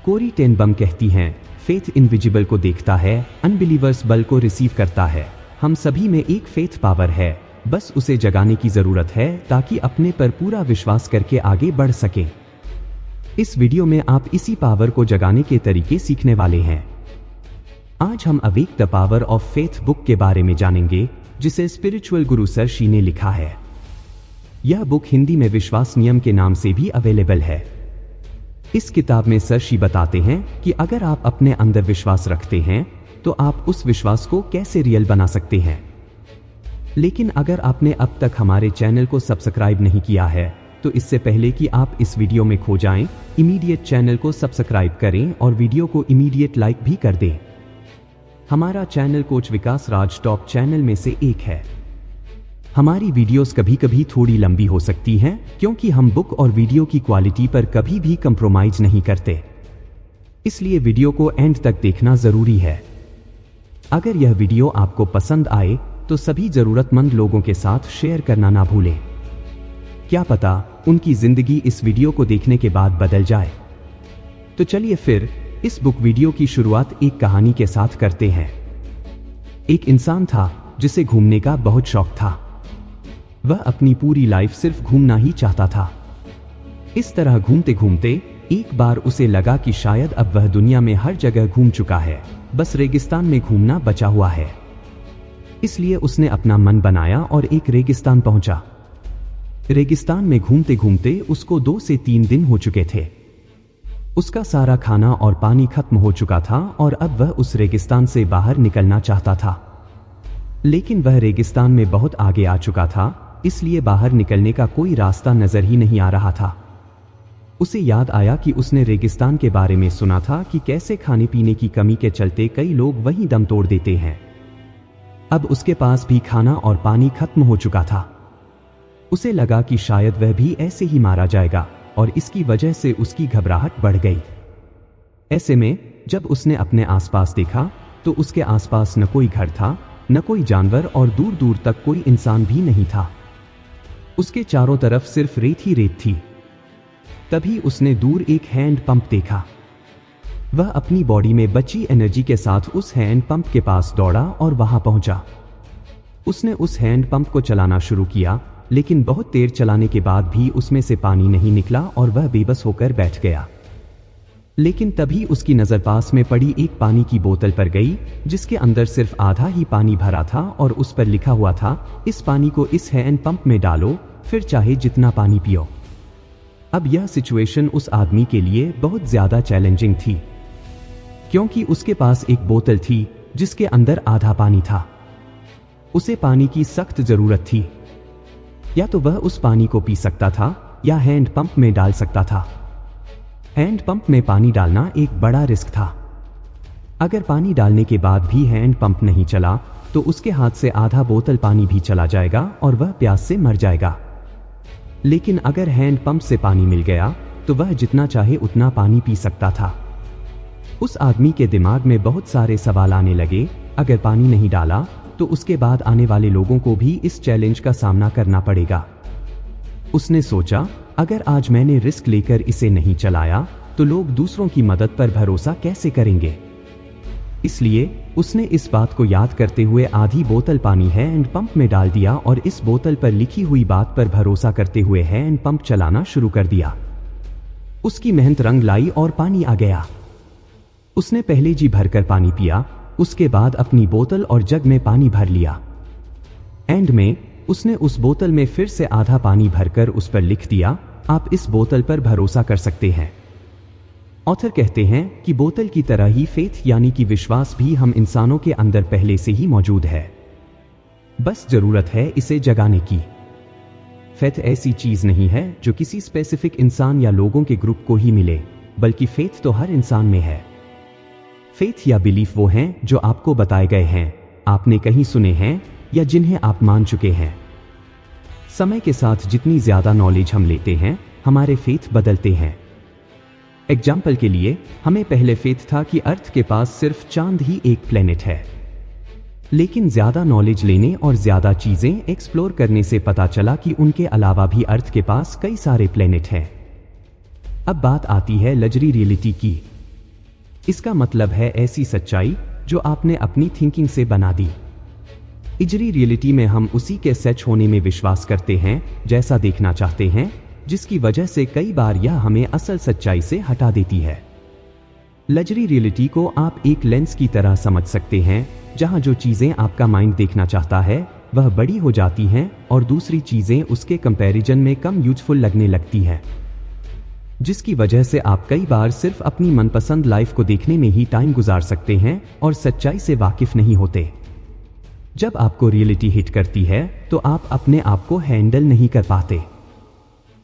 कोरी टेनबम कहती हैं, faith invisible को देखता है, अनबिलीवर्स बल को रिसीव करता है। हम सभी में एक फेथ पावर है, बस उसे जगाने की जरूरत है ताकि अपने पर पूरा विश्वास करके आगे बढ़ सके। इस वीडियो में आप इसी पावर को जगाने के तरीके सीखने वाले हैं। आज हम awake the power of faith book के बारे में जानेंगे, जिसे स्पिरिचुअल गुरु सर शी ने लिखा है। यह बुक हिंदी में विश्वास नियम के नाम से भी अवेलेबल है। इस किताब में सर शी बताते हैं कि अगर आप अपने अंदर विश्वास रखते हैं तो आप उस विश्वास को कैसे रियल बना सकते हैं। लेकिन अगर आपने अब तक हमारे चैनल को सब्सक्राइब नहीं किया है तो इससे पहले कि आप इस वीडियो में खो जाएं, इमीडिएट चैनल को सब्सक्राइब करें और वीडियो को इमीडिएट लाइक भी कर दें। हमारा चैनल कोच विकास राज टॉप चैनल में से एक है। हमारी वीडियोस कभी कभी थोड़ी लंबी हो सकती हैं क्योंकि हम बुक और वीडियो की क्वालिटी पर कभी भी कंप्रोमाइज नहीं करते, इसलिए वीडियो को एंड तक देखना जरूरी है। अगर यह वीडियो आपको पसंद आए तो सभी जरूरतमंद लोगों के साथ शेयर करना ना भूलें। क्या पता उनकी जिंदगी इस वीडियो को देखने के बाद बदल जाए। तो चलिए फिर इस बुक वीडियो की शुरुआत एक कहानी के साथ करते हैं। एक इंसान था जिसे घूमने का बहुत शौक था। वह अपनी पूरी लाइफ सिर्फ घूमना ही चाहता था। इस तरह घूमते घूमते एक बार उसे लगा कि शायद अब वह दुनिया में हर जगह घूम चुका है, बस रेगिस्तान में घूमना बचा हुआ है। इसलिए उसने अपना मन बनाया और एक रेगिस्तान पहुंचा। रेगिस्तान में घूमते घूमते उसको 2 से 3 दिन हो चुके थे। उसका सारा खाना और पानी खत्म हो चुका था और अब वह उस रेगिस्तान से बाहर निकलना चाहता था। लेकिन वह रेगिस्तान में बहुत आगे आ चुका था, इसलिए बाहर निकलने का कोई रास्ता नजर ही नहीं आ रहा था। उसे याद आया कि उसने रेगिस्तान के बारे में सुना था कि कैसे खाने पीने की कमी के चलते कई लोग वहीं दम तोड़ देते हैं। अब उसके पास भी खाना और पानी खत्म हो चुका था। उसे लगा कि शायद वह भी ऐसे ही मारा जाएगा और इसकी वजह से उसकी घबराहट बढ़ गई। ऐसे में जब उसने अपने आसपास देखा तो उसके आसपास न कोई घर था, न कोई जानवर और दूर दूर तक कोई इंसान भी नहीं था। उसके चारों तरफ सिर्फ रेत ही रेत थी। तभी उसने दूर एक हैंड पंप देखा। वह अपनी बॉडी में बची एनर्जी के साथ उस हैंड पंप के पास दौड़ा और वहां पहुंचा। उसने उस हैंड पंप को चलाना शुरू किया, लेकिन बहुत देर चलाने के बाद भी उसमें से पानी नहीं निकला और वह बेबस होकर बैठ गया। लेकिन तभी उसकी नजर पास में पड़ी एक पानी की बोतल पर गई, जिसके अंदर सिर्फ आधा ही पानी भरा था और उस पर लिखा हुआ था, इस पानी को इस हैंड पंप में डालो, फिर चाहे जितना पानी पियो। अब यह सिचुएशन उस आदमी के लिए बहुत ज्यादा चैलेंजिंग थी, क्योंकि उसके पास एक बोतल थी जिसके अंदर आधा पानी था। उसे पानी की सख्त जरूरत थी। या तो वह उस पानी को पी सकता था या हैंड पंप में डाल सकता था। हैंड पंप में पानी डालना एक बड़ा रिस्क था। अगर पानी डालने के बाद भी हैंड पंप नहीं चला तो उसके हाथ से आधा बोतल पानी भी चला जाएगा और वह प्यास से मर जाएगा। लेकिन अगर हैंड पंप से पानी मिल गया तो वह जितना चाहे उतना पानी पी सकता था। उस आदमी के दिमाग में बहुत सारे सवाल आने लगे। अगर पानी नहीं डाला तो उसके बाद आने वाले लोगों को भी इस चैलेंज का सामना करना पड़ेगा। उसने सोचा, अगर आज मैंने रिस्क लेकर इसे नहीं चलाया तो लोग दूसरों की मदद पर भरोसा कैसे करेंगे। इसलिए उसने इस बात को याद करते हुए आधी बोतल पानी हैंड पंप में डाल दिया और इस बोतल पर लिखी हुई बात पर भरोसा करते हुए हैंड पंप चलाना शुरू कर दिया। उसकी मेहनत रंग लाई और पानी आ गया। उसने पहले जी भरकर पानी पिया, उसके बाद अपनी बोतल और जग में पानी भर लिया। एंड में उसने उस बोतल में फिर से आधा पानी भरकर उस पर लिख दिया, आप इस बोतल पर भरोसा कर सकते हैं। ऑथर कहते हैं कि बोतल की तरह ही फेथ यानी कि विश्वास भी हम इंसानों के अंदर पहले से ही मौजूद है, बस जरूरत है इसे जगाने की। फेथ ऐसी चीज नहीं है जो किसी स्पेसिफिक इंसान या लोगों के ग्रुप को ही मिले, बल्कि फेथ तो हर इंसान में है। फेथ या बिलीफ वो हैं जो आपको बताए गए हैं, आपने कहीं सुने हैं या जिन्हें आप मान चुके हैं। समय के साथ जितनी ज्यादा नॉलेज हम लेते हैं, हमारे फेथ बदलते हैं। एग्जाम्पल के लिए, हमें पहले फेथ था कि अर्थ के पास सिर्फ चांद ही एक प्लेनेट है, लेकिन ज्यादा नॉलेज लेने और ज्यादा चीजें एक्सप्लोर करने से पता चला कि उनके अलावा भी अर्थ के पास कई सारे प्लेनेट हैं। अब बात आती है लग्जरी रियलिटी की। इसका मतलब है ऐसी सच्चाई जो आपने अपनी थिंकिंग से बना दी। इजरी रियलिटी में हम उसी के सच होने में विश्वास करते हैं जैसा देखना चाहते हैं, जिसकी वजह से कई बार यह हमें असल सच्चाई से हटा देती है। लग्जरी रियलिटी को आप एक लेंस की तरह समझ सकते हैं, जहां जो चीजें आपका माइंड देखना चाहता है वह बड़ी हो जाती हैं और दूसरी चीजें उसके कंपैरिजन में कम यूजफुल लगने लगती हैं, जिसकी वजह से आप कई बार सिर्फ अपनी मनपसंद लाइफ को देखने में ही टाइम गुजार सकते हैं और सच्चाई से वाकिफ नहीं होते। जब आपको रियलिटी हिट करती है तो आप अपने आप को हैंडल नहीं कर पाते।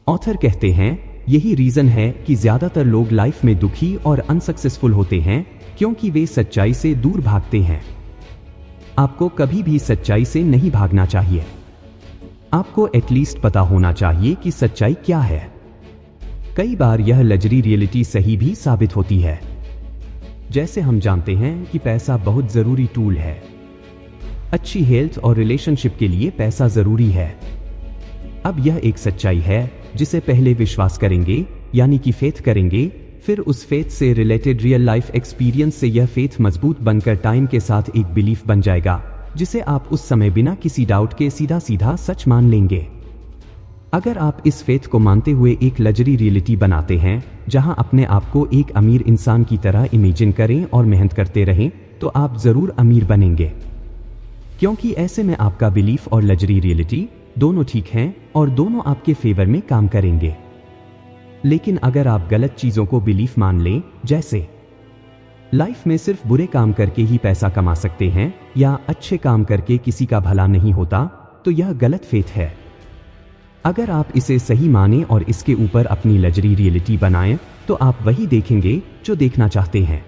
ऑथर कहते हैं यही रीजन है कि ज्यादातर लोग लाइफ में दुखी और अनसक्सेसफुल होते हैं, क्योंकि वे सच्चाई से दूर भागते हैं। आपको कभी भी सच्चाई से नहीं भागना चाहिए। आपको एटलीस्ट पता होना चाहिए कि सच्चाई क्या है। कई बार यह लग्जरी रियलिटी सही भी साबित होती है। जैसे हम जानते हैं कि पैसा बहुत जरूरी टूल है। अच्छी हेल्थ और रिलेशनशिप के लिए पैसा जरूरी है। अब यह एक सच्चाई है जिसे पहले विश्वास करेंगे, यानी कि फेथ करेंगे, फिर उस फेथ से रिलेटेड रियल लाइफ एक्सपीरियंस से यह फेथ मजबूत बनकर टाइम के साथ एक बिलीफ बन जाएगा, जिसे आप उस समय बिना किसी डाउट के सीधा सीधा सच मान लेंगे। अगर आप इस फेथ को मानते हुए एक लग्जरी रियलिटी बनाते हैं, जहां अपने आप को एक अमीर इंसान की तरह इमेजिन करें और मेहनत करते रहें, तो आप जरूर अमीर बनेंगे, क्योंकि ऐसे में आपका बिलीफ और लग्जरी रियलिटी दोनों ठीक हैं और दोनों आपके फेवर में काम करेंगे। लेकिन अगर आप गलत चीजों को बिलीफ मान लें, जैसे लाइफ में सिर्फ बुरे काम करके ही पैसा कमा सकते हैं या अच्छे काम करके किसी का भला नहीं होता, तो यह गलत फेथ है। अगर आप इसे सही माने और इसके ऊपर अपनी लग्जरी रियलिटी बनाएं, तो आप वही देखेंगे जो देखना चाहते हैं,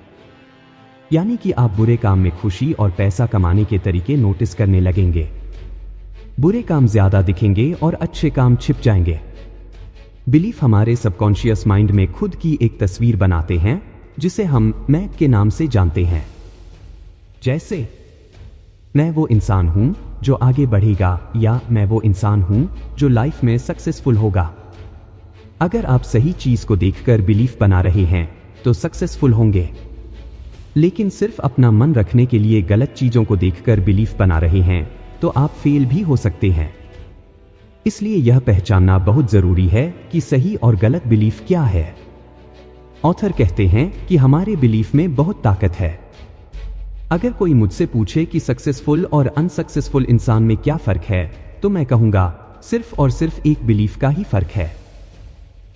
यानी कि आप बुरे काम में खुशी और पैसा कमाने के तरीके नोटिस करने लगेंगे। बुरे काम ज्यादा दिखेंगे और अच्छे काम छिप जाएंगे। बिलीफ हमारे सबकॉन्शियस माइंड में खुद की एक तस्वीर बनाते हैं, जिसे हम मैं के नाम से जानते हैं। जैसे मैं वो इंसान हूं जो आगे बढ़ेगा, या मैं वो इंसान हूं जो लाइफ में सक्सेसफुल होगा। अगर आप सही चीज को देखकर बिलीफ बना रहे हैं तो सक्सेसफुल होंगे, लेकिन सिर्फ अपना मन रखने के लिए गलत चीजों को देखकर बिलीफ बना रहे हैं तो आप फेल भी हो सकते हैं। इसलिए यह पहचानना बहुत जरूरी है कि सही और गलत बिलीफ क्या है। ऑथर कहते हैं कि हमारे बिलीफ में बहुत ताकत है। अगर कोई मुझसे पूछे कि सक्सेसफुल और अनसक्सेसफुल इंसान में क्या फर्क है, तो मैं कहूंगा सिर्फ और सिर्फ एक बिलीफ का ही फर्क है।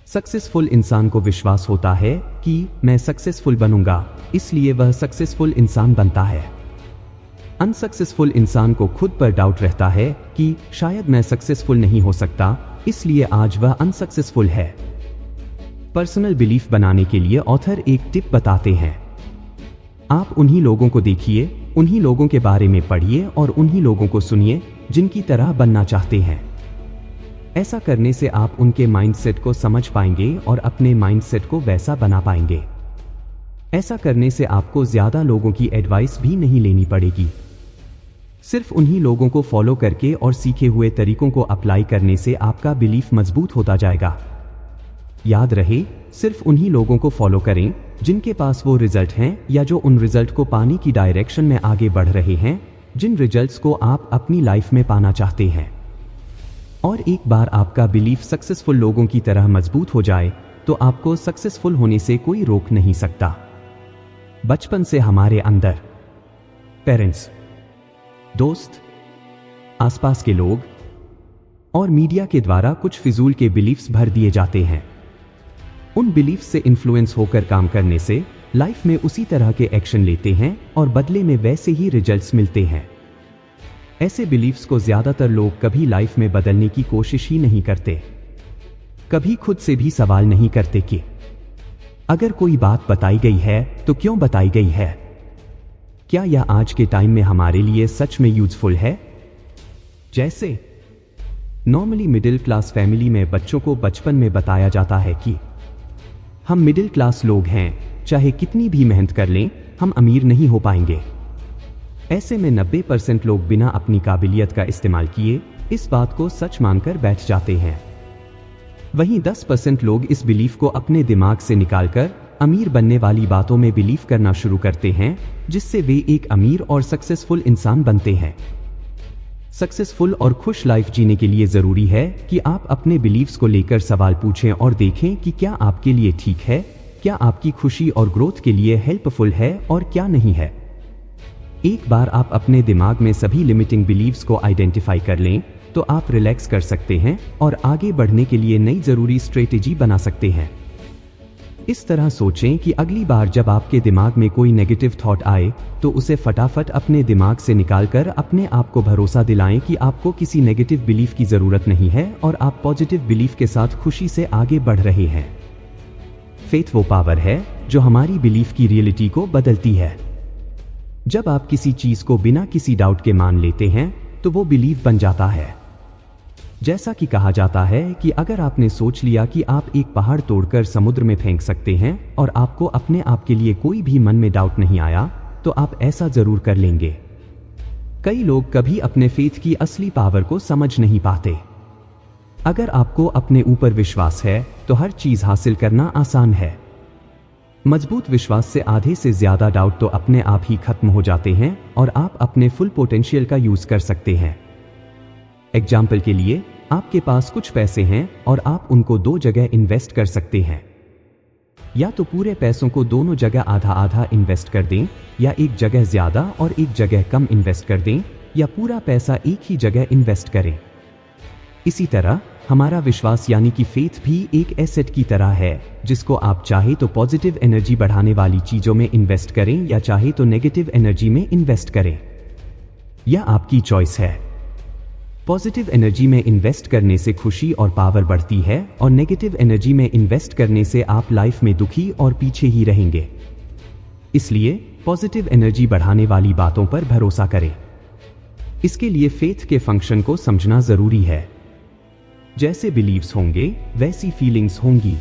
सक्सेसफुल इंसान को विश्वास होता है कि मैं सक्सेसफुल बनूंगा, इसलिए वह सक्सेसफुल इंसान बनता है। अनसक्सेसफुल इंसान को खुद पर डाउट रहता है कि शायद मैं सक्सेसफुल नहीं हो सकता, इसलिए आज वह अनसक्सेसफुल है। पर्सनल बिलीफ बनाने के लिए ऑथर एक टिप बताते हैं। आप उन्हीं लोगों को देखिए, उन्हीं लोगों के बारे में पढ़िए और उन्हीं लोगों को सुनिए जिनकी तरह बनना चाहते हैं। ऐसा करने से आप उनके माइंडसेट को समझ पाएंगे और अपने माइंडसेट को वैसा बना पाएंगे। ऐसा करने से आपको ज्यादा लोगों की एडवाइस भी नहीं लेनी पड़ेगी। सिर्फ उन्हीं लोगों को फॉलो करके और सीखे हुए तरीकों को अप्लाई करने से आपका बिलीफ मजबूत होता जाएगा। याद रहे, सिर्फ उन्हीं लोगों को फॉलो करें जिनके पास वो रिजल्ट हैं या जो उन रिजल्ट को पाने की डायरेक्शन में आगे बढ़ रहे हैं, जिन रिजल्ट्स को आप अपनी लाइफ में पाना चाहते हैं। और एक बार आपका बिलीफ सक्सेसफुल लोगों की तरह मजबूत हो जाए तो आपको सक्सेसफुल होने से कोई रोक नहीं सकता। बचपन से हमारे अंदर पेरेंट्स, दोस्त, आसपास के लोग और मीडिया के द्वारा कुछ फिजूल के बिलीफ्स भर दिए जाते हैं। उन बिलीफ्स से इन्फ्लुएंस होकर काम करने से लाइफ में उसी तरह के एक्शन लेते हैं और बदले में वैसे ही रिजल्ट्स मिलते हैं। ऐसे बिलीफ्स को ज्यादातर लोग कभी लाइफ में बदलने की कोशिश ही नहीं करते। कभी खुद से भी सवाल नहीं करते कि अगर कोई बात बताई गई है तो क्यों बताई गई है, क्या यह आज के टाइम में हमारे लिए सच में यूजफुल है। जैसे नॉर्मली मिडिल क्लास फैमिली में बच्चों को बचपन में बताया जाता है कि हम मिडिल क्लास लोग हैं, चाहे कितनी भी मेहनत कर लें हम अमीर नहीं हो पाएंगे। ऐसे में 90% लोग बिना अपनी काबिलियत का इस्तेमाल किए इस बात को सच मानकर बैठ जाते हैं। वहीं 10% लोग इस बिलीफ को अपने दिमाग से निकालकर अमीर बनने वाली बातों में बिलीव करना शुरू करते हैं, जिससे वे एक अमीर और सक्सेसफुल इंसान बनते हैं। सक्सेसफुल और खुश लाइफ जीने के लिए जरूरी है कि आप अपने बिलीव्स को लेकर सवाल पूछें और देखें कि क्या आपके लिए ठीक है, क्या आपकी खुशी और ग्रोथ के लिए हेल्पफुल है और क्या नहीं है। एक बार आप अपने दिमाग में सभी लिमिटिंग बिलीव्स को आइडेंटिफाई कर लें, तो आप रिलैक्स कर सकते हैं और आगे बढ़ने के लिए नई जरूरी स्ट्रेटेजी बना सकते हैं। इस तरह सोचें कि अगली बार जब आपके दिमाग में कोई नेगेटिव थॉट आए, तो उसे फटाफट अपने दिमाग से निकालकर अपने आप को भरोसा दिलाएं कि आपको किसी नेगेटिव बिलीफ की जरूरत नहीं है और आप पॉजिटिव बिलीफ के साथ खुशी से आगे बढ़ रहे हैं। फेथ वो पावर है जो हमारी बिलीफ की रियलिटी को बदलती है। जब आप किसी चीज को बिना किसी डाउट के मान लेते हैं, तो वो बिलीफ बन जाता है। जैसा कि कहा जाता है कि अगर आपने सोच लिया कि आप एक पहाड़ तोड़कर समुद्र में फेंक सकते हैं और आपको अपने आप के लिए कोई भी मन में डाउट नहीं आया, तो आप ऐसा जरूर कर लेंगे। कई लोग कभी अपने फेथ की असली पावर को समझ नहीं पाते। अगर आपको अपने ऊपर विश्वास है, तो हर चीज हासिल करना आसान है। मजबूत विश्वास से आधे से ज्यादा डाउट तो अपने आप ही खत्म हो जाते हैं और आप अपने फुल पोटेंशियल का यूज कर सकते हैं। एग्जाम्पल के लिए, आपके पास कुछ पैसे हैं और आप उनको दो जगह इन्वेस्ट कर सकते हैं। या तो पूरे पैसों को दोनों जगह आधा आधा इन्वेस्ट कर दें, या एक जगह ज्यादा और एक जगह कम इन्वेस्ट कर दें, या पूरा पैसा एक ही जगह इन्वेस्ट करें। इसी तरह हमारा विश्वास यानी कि फेथ भी एक एसेट की तरह है, जिसको आप चाहे तो पॉजिटिव एनर्जी बढ़ाने वाली चीजों में इन्वेस्ट करें या चाहे तो नेगेटिव एनर्जी में इन्वेस्ट करें। यह आपकी चॉइस है। पॉजिटिव एनर्जी में इन्वेस्ट करने से खुशी और पावर बढ़ती है और नेगेटिव एनर्जी में इन्वेस्ट करने से आप लाइफ में दुखी और पीछे ही रहेंगे। इसलिए पॉजिटिव एनर्जी बढ़ाने वाली बातों पर भरोसा करें। इसके लिए फेथ के फंक्शन को समझना जरूरी है। जैसे बिलीव्स होंगे, वैसी फीलिंग्स होंगी।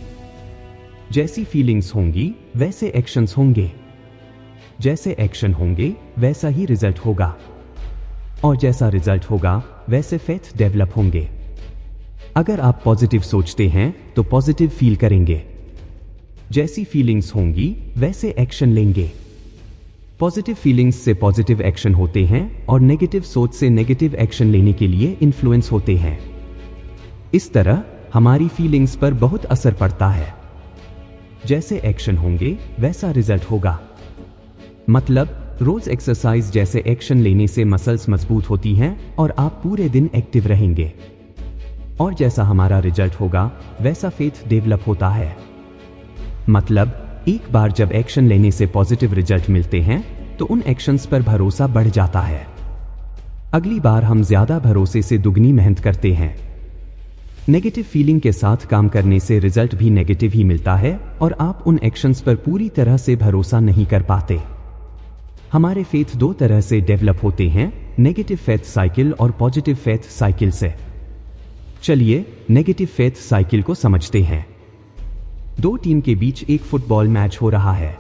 जैसी फीलिंग्स होंगी, वैसे एक्शंस होंगे। जैसे एक्शन होंगे, वैसा ही रिजल्ट होगा। और जैसा रिजल्ट होगा, वैसे फेथ डेवलप होंगे। अगर आप पॉजिटिव सोचते हैं, तो पॉजिटिव फील करेंगे। जैसी फीलिंग्स होंगी, वैसे एक्शन लेंगे। पॉजिटिव फीलिंग्स से पॉजिटिव एक्शन होते हैं और नेगेटिव सोच से नेगेटिव एक्शन लेने के लिए इन्फ्लुएंस होते हैं। इस तरह हमारी फीलिंग्स पर बहुत असर पड़ता है। जैसे एक्शन होंगे, वैसा रिजल्ट होगा। मतलब रोज एक्सरसाइज जैसे एक्शन लेने से मसल्स मजबूत होती हैं और आप पूरे दिन एक्टिव रहेंगे। और जैसा हमारा रिजल्ट होगा, वैसा फेथ डेवलप होता है। मतलब एक बार जब एक्शन लेने से पॉजिटिव रिजल्ट मिलते हैं, तो उन एक्शंस पर भरोसा बढ़ जाता है। अगली बार हम ज्यादा भरोसे से दुगनी मेहनत करते हैं। नेगेटिव फीलिंग के साथ काम करने से रिजल्ट भी नेगेटिव ही मिलता है और आप उन एक्शंस पर पूरी तरह से भरोसा नहीं कर पाते। हमारे फेथ दो तरह से डेवलप होते हैं, नेगेटिव फेथ साइकिल और पॉजिटिव फेथ साइकिल से। चलिए नेगेटिव फेथ साइकिल को समझते हैं। दो टीम के बीच एक फुटबॉल मैच हो रहा है।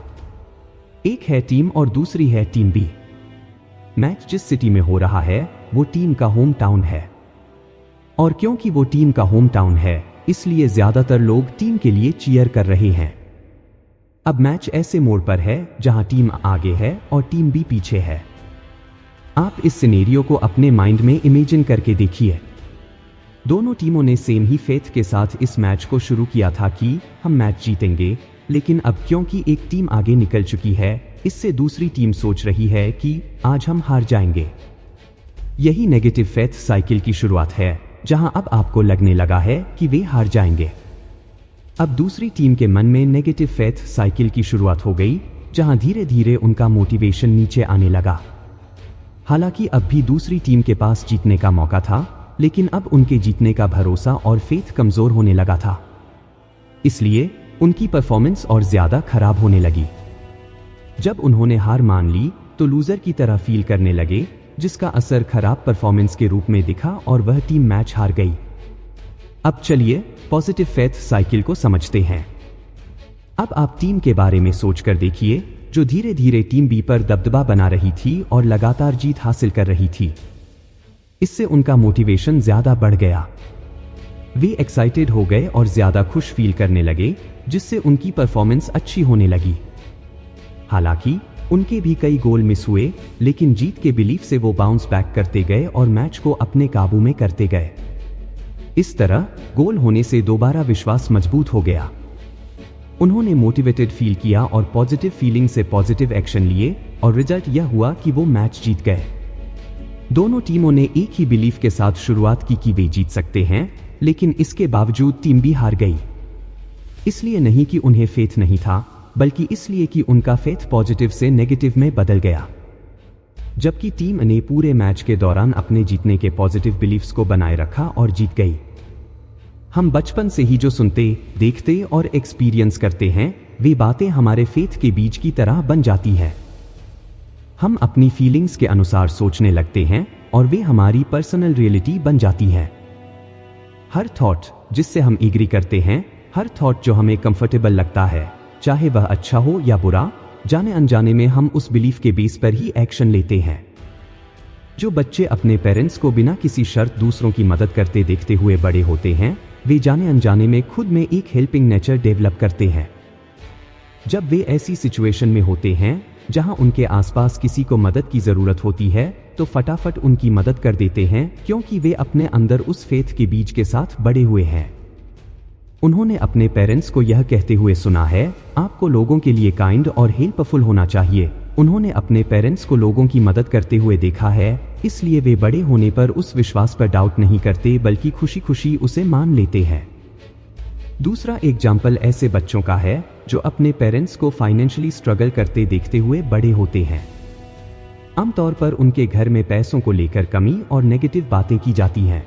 एक है टीम और दूसरी है टीम बी। मैच जिस सिटी में हो रहा है, वो टीम का होम टाउन है। और क्योंकि वो टीम का होम टाउन है, इसलिए ज्यादातर लोग टीम के लिए चीयर कर रहे हैं। अब मैच ऐसे मोड़ पर है जहां टीम आगे है और टीम बी पीछे है। आप इस सिनेरियो को अपने माइंड में इमेजिन करके देखिए। दोनों टीमों ने सेम ही फेथ के साथ इस मैच को शुरू किया था कि हम मैच जीतेंगे, लेकिन अब क्योंकि एक टीम आगे निकल चुकी है, इससे दूसरी टीम सोच रही है कि आज हम हार जाएंगे। यही नेगेटिव फेथ साइकिल की शुरुआत है, जहां अब आपको लगने लगा है कि वे हार जाएंगे। अब दूसरी टीम के मन में नेगेटिव फेथ साइकिल की शुरुआत हो गई, जहां धीरे धीरे उनका मोटिवेशन नीचे आने लगा। हालांकि अब भी दूसरी टीम के पास जीतने का मौका था, लेकिन अब उनके जीतने का भरोसा और फेथ कमजोर होने लगा था। इसलिए उनकी परफॉर्मेंस और ज्यादा खराब होने लगी। जब उन्होंने हार मान ली, तो लूजर की तरह फील करने लगे, जिसका असर खराब परफॉर्मेंस के रूप में दिखा और वह टीम मैच हार गई। अब चलिए पॉजिटिव फेथ साइकिल को समझते हैं। अब आप टीम के बारे में सोचकर देखिए, जो धीरे धीरे टीम बी पर दबदबा बना रही थी और लगातार जीत हासिल कर रही थी। इससे उनका मोटिवेशन ज्यादा बढ़ गया। वे एक्साइटेड हो गए और ज्यादा खुश फील करने लगे, जिससे उनकी परफॉर्मेंस अच्छी होने लगी। हालांकि उनके भी कई गोल मिस हुए, लेकिन जीत के बिलीफ से वो बाउंस बैक करते गए और मैच को अपने काबू में करते गए। इस तरह गोल होने से दोबारा विश्वास मजबूत हो गया। उन्होंने मोटिवेटेड फील किया और पॉजिटिव फीलिंग से पॉजिटिव एक्शन लिए और रिजल्ट यह हुआ कि वो मैच जीत गए। दोनों टीमों ने एक ही बिलीफ के साथ शुरुआत की कि वे जीत सकते हैं, लेकिन इसके बावजूद टीम भी हार गई। इसलिए नहीं कि उन्हें फेथ नहीं था, बल्कि इसलिए कि उनका फेथ पॉजिटिव से नेगेटिव में बदल गया। जबकि टीम ने पूरे मैच के दौरान अपने जीतने के पॉजिटिव बिलीफ्स को बनाए रखा और जीत गई। हम बचपन से ही जो सुनते, देखते और एक्सपीरियंस करते हैं, वे बातें हमारे फेथ के बीज की तरह बन जाती हैं। हम अपनी फीलिंग्स के अनुसार सोचने लगते हैं और वे हमारी पर्सनल रियलिटी बन जाती है। हर थॉट जिससे हम एग्री करते हैं, हर थॉट जो हमें कंफर्टेबल लगता है, चाहे वह अच्छा हो या बुरा, जाने अनजाने में हम उस बिलीफ के बेस पर ही एक्शन लेते हैं। जो बच्चे अपने पेरेंट्स को बिना किसी शर्त दूसरों की मदद करते देखते हुए बड़े होते हैं, वे जाने अनजाने में खुद में एक हेल्पिंग नेचर डेवलप करते हैं। जब वे ऐसी सिचुएशन में होते हैं जहां उनके आसपास किसी को मदद की जरूरत होती है, तो फटाफट उनकी मदद कर देते हैं, क्योंकि वे अपने अंदर उस फेथ के बीज के साथ बड़े हुए हैं। उन्होंने अपने पेरेंट्स को यह कहते हुए सुना है, आपको लोगों के लिए काइंड और हेल्पफुल होना चाहिए। उन्होंने अपने पेरेंट्स को लोगों की मदद करते हुए देखा है, इसलिए वे बड़े होने पर उस विश्वास पर डाउट नहीं करते, बल्कि खुशी खुशी उसे मान लेते हैं। दूसरा एग्जाम्पल ऐसे बच्चों का है जो अपने पेरेंट्स को फाइनेंशियली स्ट्रगल करते देखते हुए बड़े होते हैं। आमतौर पर उनके घर में पैसों को लेकर कमी और नेगेटिव बातें की जाती हैं।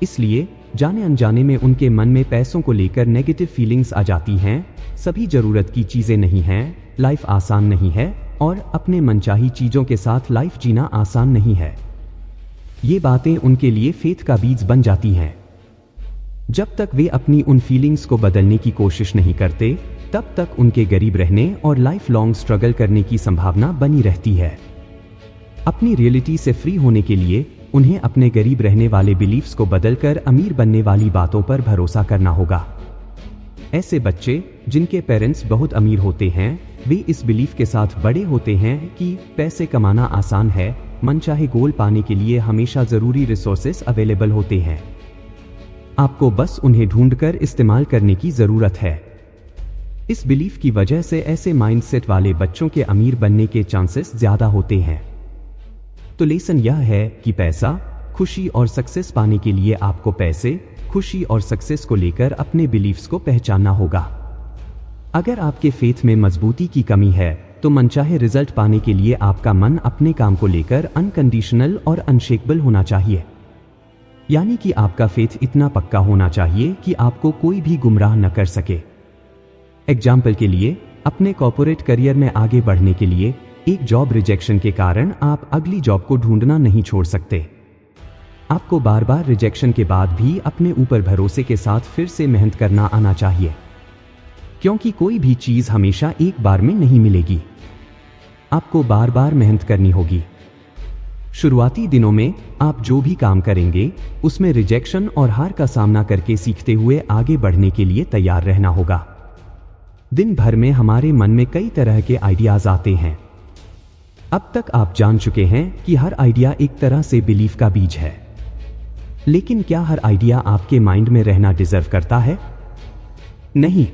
इसलिए जाने अनजाने में उनके मन में पैसों को लेकर नेगेटिव फीलिंग्स आ जाती हैं। सभी जरूरत की चीजें नहीं हैं, लाइफ आसान नहीं है और अपने मनचाही चीजों के साथ लाइफ जीना आसान नहीं है। ये बातें उनके लिए फेथ का बीज बन जाती हैं। जब तक वे अपनी उन फीलिंग्स को बदलने की कोशिश नहीं करते, तब तक उनके गरीब रहने और लाइफ लॉन्ग स्ट्रगल करने की संभावना बनी रहती है। अपनी रियलिटी से फ्री होने के लिए उन्हें अपने गरीब रहने वाले बिलीफ्स को बदलकर अमीर बनने वाली बातों पर भरोसा करना होगा। ऐसे बच्चे जिनके पेरेंट्स बहुत अमीर होते हैं, वे इस बिलीफ के साथ बड़े होते हैं कि पैसे कमाना आसान है, मनचाहे गोल पाने के लिए हमेशा जरूरी रिसोर्सेस अवेलेबल होते हैं। आपको बस उन्हें ढूंढकर इस्तेमाल करने की जरूरत है। इस बिलीफ की वजह से ऐसे माइंडसेट वाले बच्चों के अमीर बनने के चांसेस ज्यादा होते हैं। तो लेसन यह है कि पैसा, खुशी और सक्सेस पाने के लिए आपको पैसे, खुशी और सक्सेस को लेकर अपने बिलीफ्स को पहचानना होगा। अगर आपके फेथ में मजबूती की कमी है, तो मनचाहे रिजल्ट पाने के लिए आपका मन अपने काम को लेकर अनकंडीशनल और अनशेकेबल होना चाहिए। यानी कि आपका फेथ इतना पक्का होना चाहिए कि आपको कोई भी गुमराह न कर सके। एग्जाम्पल के लिए, अपने कॉर्पोरेट करियर में आगे बढ़ने के लिए एक जॉब रिजेक्शन के कारण आप अगली जॉब को ढूंढना नहीं छोड़ सकते। आपको बार बार रिजेक्शन के बाद भी अपने ऊपर भरोसे के साथ फिर से मेहनत करना आना चाहिए, क्योंकि कोई भी चीज हमेशा एक बार में नहीं मिलेगी। आपको बार बार मेहनत करनी होगी। शुरुआती दिनों में आप जो भी काम करेंगे, उसमें रिजेक्शन और हार का सामना करके सीखते हुए आगे बढ़ने के लिए तैयार रहना होगा। दिन भर में हमारे मन में कई तरह के आइडियाज आते हैं। अब तक आप जान चुके हैं कि हर आइडिया एक तरह से बिलीफ का बीज है। लेकिन क्या हर आइडिया आपके माइंड में रहना डिजर्व करता है? नहीं।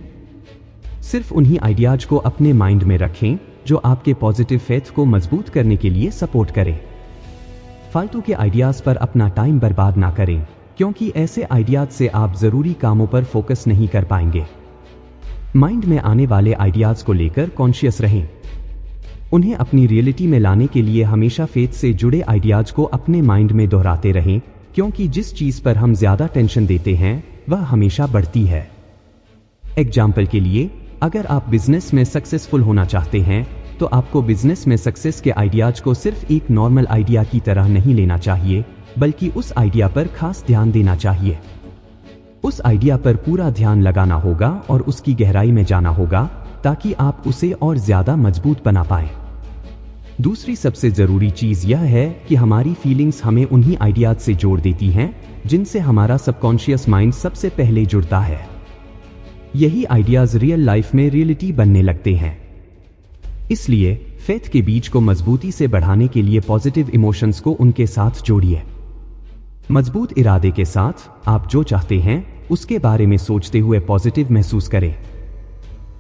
सिर्फ उन्हीं आइडियाज को अपने माइंड में रखें जो आपके पॉजिटिव फेथ को मजबूत करने के लिए सपोर्ट करें। फालतू के आइडियाज पर अपना टाइम बर्बाद ना करें, क्योंकि ऐसे आइडियाज से आप जरूरी कामों पर फोकस नहीं कर पाएंगे। माइंड में आने वाले आइडियाज को लेकर कॉन्शियस रहें। उन्हें अपनी रियलिटी में लाने के लिए हमेशा फेथ से जुड़े आइडियाज को अपने माइंड में दोहराते रहें, क्योंकि जिस चीज पर हम ज्यादा टेंशन देते हैं वह हमेशा बढ़ती है। एग्जाम्पल के लिए, अगर आप बिजनेस में सक्सेसफुल होना चाहते हैं, तो आपको बिजनेस में सक्सेस के आइडियाज को सिर्फ एक नॉर्मल आइडिया की तरह नहीं लेना चाहिए, बल्कि उस आइडिया पर खास ध्यान देना चाहिए। उस आइडिया पर पूरा ध्यान लगाना होगा और उसकी गहराई में जाना होगा, ताकि आप उसे और ज्यादा मजबूत बना पाएं। दूसरी सबसे जरूरी चीज यह है कि हमारी फीलिंग्स हमें उन्हीं आइडियाज से जोड़ देती हैं जिनसे हमारा सबकॉन्शियस माइंड सबसे पहले जुड़ता है। यही आइडियाज रियल लाइफ में रियलिटी बनने लगते हैं। इसलिए फेथ के बीज को मजबूती से बढ़ाने के लिए पॉजिटिव इमोशंस को उनके साथ जोड़िए। मजबूत इरादे के साथ आप जो चाहते हैं उसके बारे में सोचते हुए पॉजिटिव महसूस करें।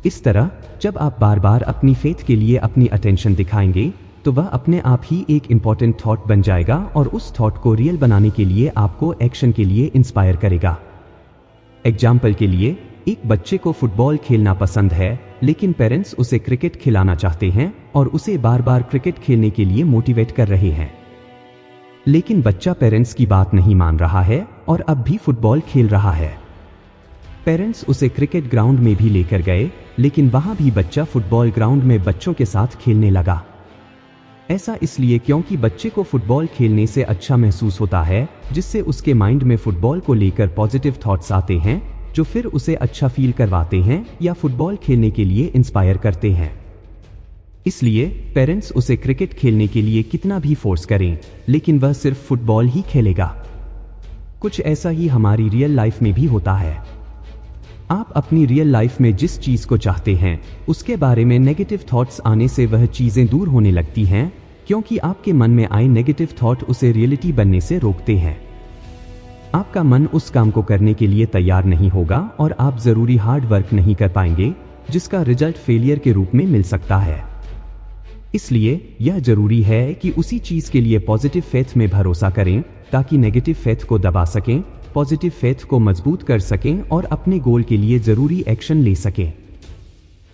इस तरह जब आप बार बार अपनी फेथ के लिए अपनी अटेंशन दिखाएंगे तो वह अपने आप ही एक इंपॉर्टेंट थॉट बन जाएगा और उस थॉट को रियल बनाने के लिए आपको एक्शन के लिए इंस्पायर करेगा। एग्जाम्पल के लिए, एक बच्चे को फुटबॉल खेलना पसंद है लेकिन पेरेंट्स उसे क्रिकेट खिलाना चाहते हैं और उसे बार बार क्रिकेट खेलने के लिए मोटिवेट कर रहे हैं। लेकिन बच्चा पेरेंट्स की बात नहीं मान रहा है और अब भी फुटबॉल खेल रहा है। पेरेंट्स उसे क्रिकेट ग्राउंड में भी लेकर गए लेकिन वहां भी बच्चा फुटबॉल ग्राउंड में बच्चों के साथ खेलने लगा। ऐसा इसलिए क्योंकि बच्चे को फुटबॉल खेलने से अच्छा महसूस होता है, जिससे उसके माइंड में फुटबॉल को लेकर पॉजिटिव थॉट्स आते हैं जो फिर उसे अच्छा फील करवाते हैं या फुटबॉल खेलने के लिए इंस्पायर करते हैं। इसलिए पेरेंट्स उसे क्रिकेट खेलने के लिए कितना भी फोर्स करें लेकिन वह सिर्फ फुटबॉल ही खेलेगा। कुछ ऐसा ही हमारी रियल लाइफ में भी होता है। आप अपनी रियल लाइफ में जिस चीज को चाहते हैं उसके बारे में नेगेटिव थॉट्स आने से वह चीजें दूर होने लगती हैं, क्योंकि आपके मन में आए नेगेटिव थॉट उसे रियलिटी बनने से रोकते हैं। आपका मन उस काम को करने के लिए तैयार नहीं होगा और आप जरूरी हार्ड वर्क नहीं कर पाएंगे, जिसका रिजल्ट फेलियर के रूप में मिल सकता है। इसलिए यह जरूरी है कि उसी चीज के लिए पॉजिटिव फेथ में भरोसा करें ताकि नेगेटिव फेथ को दबा सकें, पॉजिटिव फेथ को मजबूत कर सकें और अपने गोल के लिए जरूरी एक्शन ले सकें।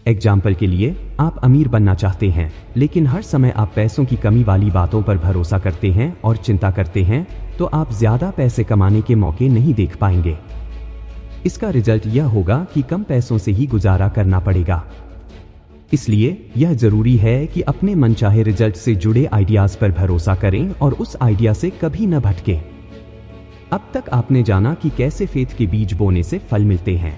एग्जाम्पल के लिए, आप अमीर बनना चाहते हैं लेकिन हर समय आप पैसों की कमी वाली बातों पर भरोसा करते हैं और चिंता करते हैं, तो आप ज्यादा पैसे कमाने के मौके नहीं देख पाएंगे। इसका रिजल्ट यह होगा कि कम पैसों से ही गुजारा करना पड़ेगा। इसलिए यह जरूरी है कि अपने मनचाहे रिजल्ट से जुड़े आइडियाज पर भरोसा करें और उस आइडिया से कभी न भटके। अब तक आपने जाना कि कैसे फेथ के बीज बोने से फल मिलते हैं।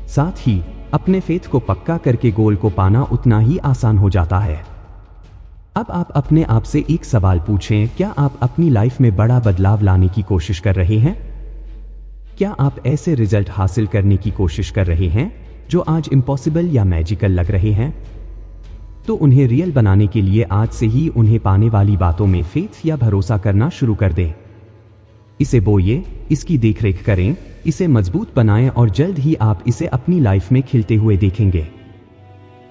साथ ही अपने फेथ को पक्का करके गोल को पाना उतना ही आसान हो जाता है। अब आप अपने आप से एक सवाल पूछें, क्या आप अपनी लाइफ में बड़ा बदलाव लाने की कोशिश कर रहे हैं? क्या आप ऐसे रिजल्ट हासिल करने की कोशिश कर रहे हैं जो आज इम्पॉसिबल या मैजिकल लग रहे हैं? तो उन्हें रियल बनाने के लिए आज से ही उन्हें पाने वाली बातों में फेथ या भरोसा करना शुरू कर दें। इसे बोइए, इसकी देखरेख करें, इसे मजबूत बनाएं और जल्द ही आप इसे अपनी लाइफ में खिलते हुए देखेंगे।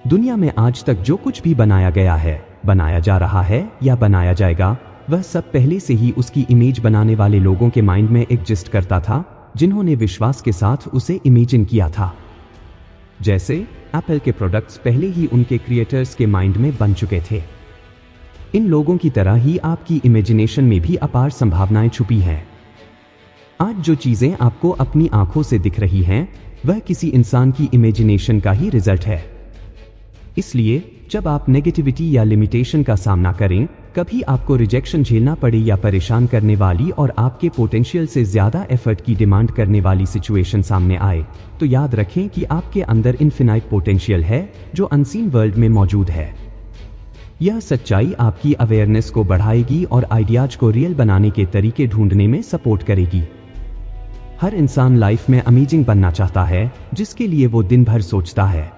दुनिया में आज तक जो कुछ भी बनाया गया है, बनाया जा रहा है या बनाया जाएगा, वह सब पहले से ही उसकी इमेज बनाने वाले लोगों के माइंड में एग्जिस्ट करता था, जिन्होंने विश्वास के साथ उसे इमेजिन किया था। जैसे एप्पल के प्रोडक्ट्स पहले ही उनके क्रिएटर्स के माइंड में बन चुके थे। इन लोगों की तरह ही आपकी इमेजिनेशन में भी अपार संभावनाएं छुपी हैं। आज जो चीजें आपको अपनी आंखों से दिख रही हैं, वह किसी इंसान की इमेजिनेशन का ही रिजल्ट है। इसलिए जब आप नेगेटिविटी या लिमिटेशन का सामना करें, कभी आपको रिजेक्शन झेलना पड़े या परेशान करने वाली और आपके पोटेंशियल से ज्यादा एफर्ट की डिमांड करने वाली सिचुएशन सामने आए, तो याद रखें कि आपके अंदर इनफिनाइट पोटेंशियल है जो अनसीन वर्ल्ड में मौजूद है। यह सच्चाई आपकी अवेयरनेस को बढ़ाएगी और आइडियाज को रियल बनाने के तरीके ढूंढने में सपोर्ट करेगी। हर इंसान लाइफ में अमेजिंग बनना चाहता है, जिसके लिए वो दिन भर सोचता है,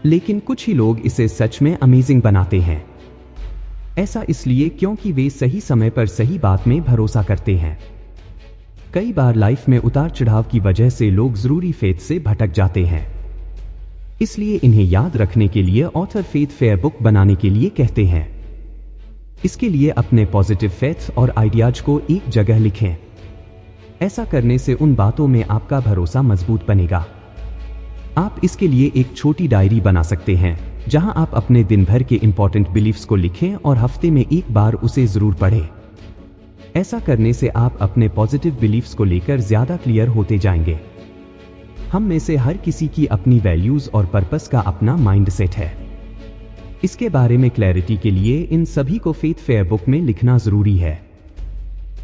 लेकिन कुछ ही लोग इसे सच में अमेजिंग बनाते हैं। ऐसा इसलिए क्योंकि वे सही समय पर सही बात में भरोसा करते हैं। कई बार लाइफ में उतार चढ़ाव की वजह से लोग जरूरी फेथ से भटक जाते हैं। इसलिए इन्हें याद रखने के लिए ऑथर फेथ फेयर बुक बनाने के लिए कहते हैं। इसके लिए अपने पॉजिटिव फेथ और आइडियाज को एक जगह लिखें। ऐसा करने से उन बातों में आपका भरोसा मजबूत बनेगा। आप इसके लिए एक छोटी डायरी बना सकते हैं, जहां आप अपने दिन भर के इंपॉर्टेंट बिलीफ्स को लिखें और हफ्ते में एक बार उसे जरूर पढ़ें। ऐसा करने से आप अपने पॉजिटिव बिलीफ्स को लेकर ज्यादा क्लियर होते जाएंगे। हम में से हर किसी की अपनी वैल्यूज और पर्पस का अपना माइंडसेट है। इसके बारे में क्लैरिटी के लिए इन सभी को फेथ फेयर बुक में लिखना जरूरी है।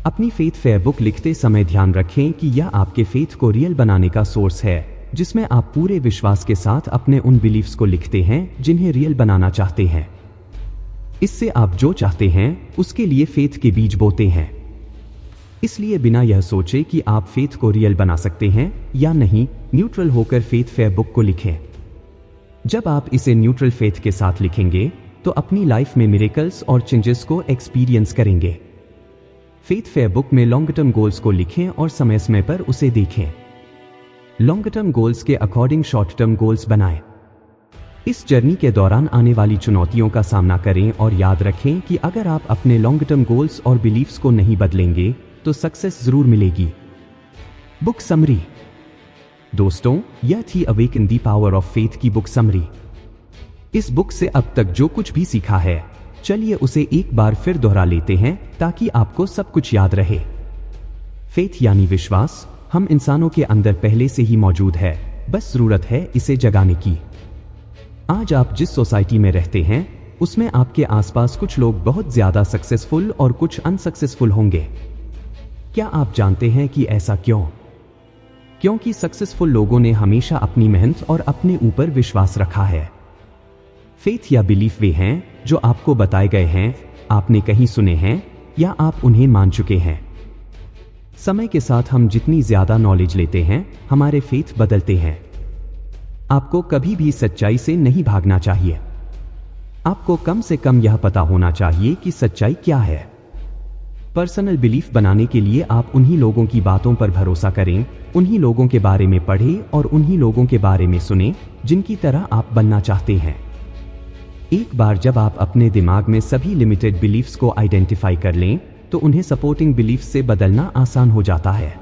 अपनी फेथ फेयर बुक लिखते समय ध्यान रखें कि यह आपके फेथ को रियल बनाने का सोर्स है, जिसमें आप पूरे विश्वास के साथ अपने उन बिलीफ्स को लिखते हैं जिन्हें रियल बनाना चाहते हैं। इससे आप जो चाहते हैं उसके लिए फेथ के बीज बोते हैं। इसलिए बिना यह सोचे कि आप फेथ को रियल बना सकते हैं या नहीं, न्यूट्रल होकर फेथ फेयर बुक को लिखें। जब आप इसे न्यूट्रल फेथ के साथ लिखेंगे तो अपनी लाइफ में मिरेकल्स और चेंजेस को एक्सपीरियंस करेंगे। फेथ फेयर बुक में लॉन्ग टर्म गोल्स को लिखें और समय समय पर उसे देखें। लॉन्ग टर्म गोल्स के अकॉर्डिंग शॉर्ट टर्म गोल्स बनाएं। इस जर्नी के दौरान आने वाली चुनौतियों का सामना करें और याद रखें कि अगर आप अपने लॉन्ग टर्म गोल्स और बिलीफ्स को नहीं बदलेंगे तो सक्सेस जरूर मिलेगी। Book summary. दोस्तों, यह थी awaken the power of faith की बुक समरी। इस बुक से अब तक जो कुछ भी सीखा है, चलिए उसे एक बार फिर दोहरा लेते हैं ताकि आपको सब कुछ याद रहे। फेथ यानी विश्वास हम इंसानों के अंदर पहले से ही मौजूद है, बस जरूरत है इसे जगाने की। आज आप जिस सोसाइटी में रहते हैं उसमें आपके आसपास कुछ लोग बहुत ज्यादा सक्सेसफुल और कुछ अनसक्सेसफुल होंगे। क्या आप जानते हैं कि ऐसा क्यों? क्योंकि सक्सेसफुल लोगों ने हमेशा अपनी मेहनत और अपने ऊपर विश्वास रखा है। फेथ या बिलीफ वे हैं जो आपको बताए गए हैं, आपने कहीं सुने हैं या आप उन्हें मान चुके हैं। समय के साथ हम जितनी ज्यादा नॉलेज लेते हैं, हमारे फेथ बदलते हैं। आपको कभी भी सच्चाई से नहीं भागना चाहिए। आपको कम से कम यह पता होना चाहिए कि सच्चाई क्या है। पर्सनल बिलीफ बनाने के लिए आप उन्हीं लोगों की बातों पर भरोसा करें, उन्हीं लोगों के बारे में पढ़ें और उन्हीं लोगों के बारे में सुनें जिनकी तरह आप बनना चाहते हैं। एक बार जब आप अपने दिमाग में सभी लिमिटेड बिलीफ्स को आइडेंटिफाई कर लें तो उन्हें सपोर्टिंग बिलीफ्स से बदलना आसान हो जाता है।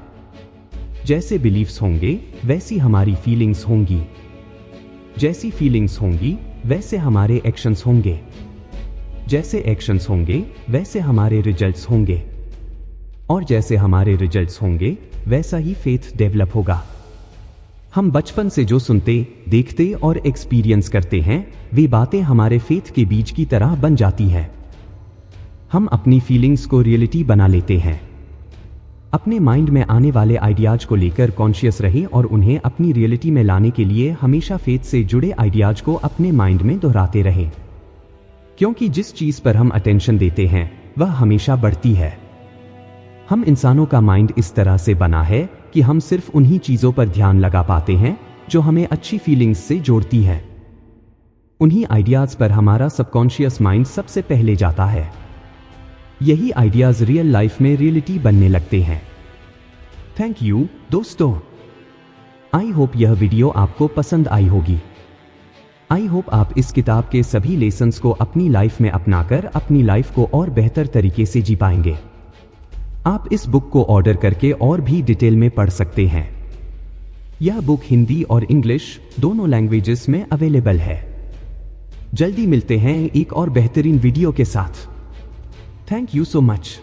जैसे बिलीफ्स होंगे वैसी हमारी फीलिंग्स होंगी, जैसी फीलिंग्स होंगी वैसे हमारे एक्शंस होंगे, जैसे एक्शंस होंगे वैसे हमारे रिजल्ट्स होंगे, और जैसे हमारे रिजल्ट्स होंगे वैसा ही फेथ डेवलप होगा। हम बचपन से जो सुनते, देखते और एक्सपीरियंस करते हैं वे बातें हमारे फेथ के बीज की तरह बन जाती हैं। हम अपनी फीलिंग्स को रियलिटी बना लेते हैं। अपने माइंड में आने वाले आइडियाज को लेकर कॉन्शियस रहें और उन्हें अपनी रियलिटी में लाने के लिए हमेशा फेथ से जुड़े आइडियाज को अपने माइंड में दोहराते रहें, क्योंकि जिस चीज पर हम अटेंशन देते हैं वह हमेशा बढ़ती है। हम इंसानों का माइंड इस तरह से बना है कि हम सिर्फ उन्हीं चीजों पर ध्यान लगा पाते हैं जो हमें अच्छी फीलिंग्स से जोड़ती हैं। उन्हीं आइडियाज पर हमारा सबकॉन्शियस माइंड सबसे पहले जाता है। यही आइडियाज रियल लाइफ में रियलिटी बनने लगते हैं। थैंक यू दोस्तों। आई होप यह वीडियो आपको पसंद आई होगी। आई होप आप इस किताब के सभी लेसन्स को अपनी लाइफ में अपनाकर अपनी लाइफ को और बेहतर तरीके से जी पाएंगे। आप इस बुक को ऑर्डर करके और भी डिटेल में पढ़ सकते हैं। यह बुक हिंदी और इंग्लिश दोनों लैंग्वेजेस में अवेलेबल है। जल्दी मिलते हैं एक और बेहतरीन वीडियो के साथ। Thank you so much.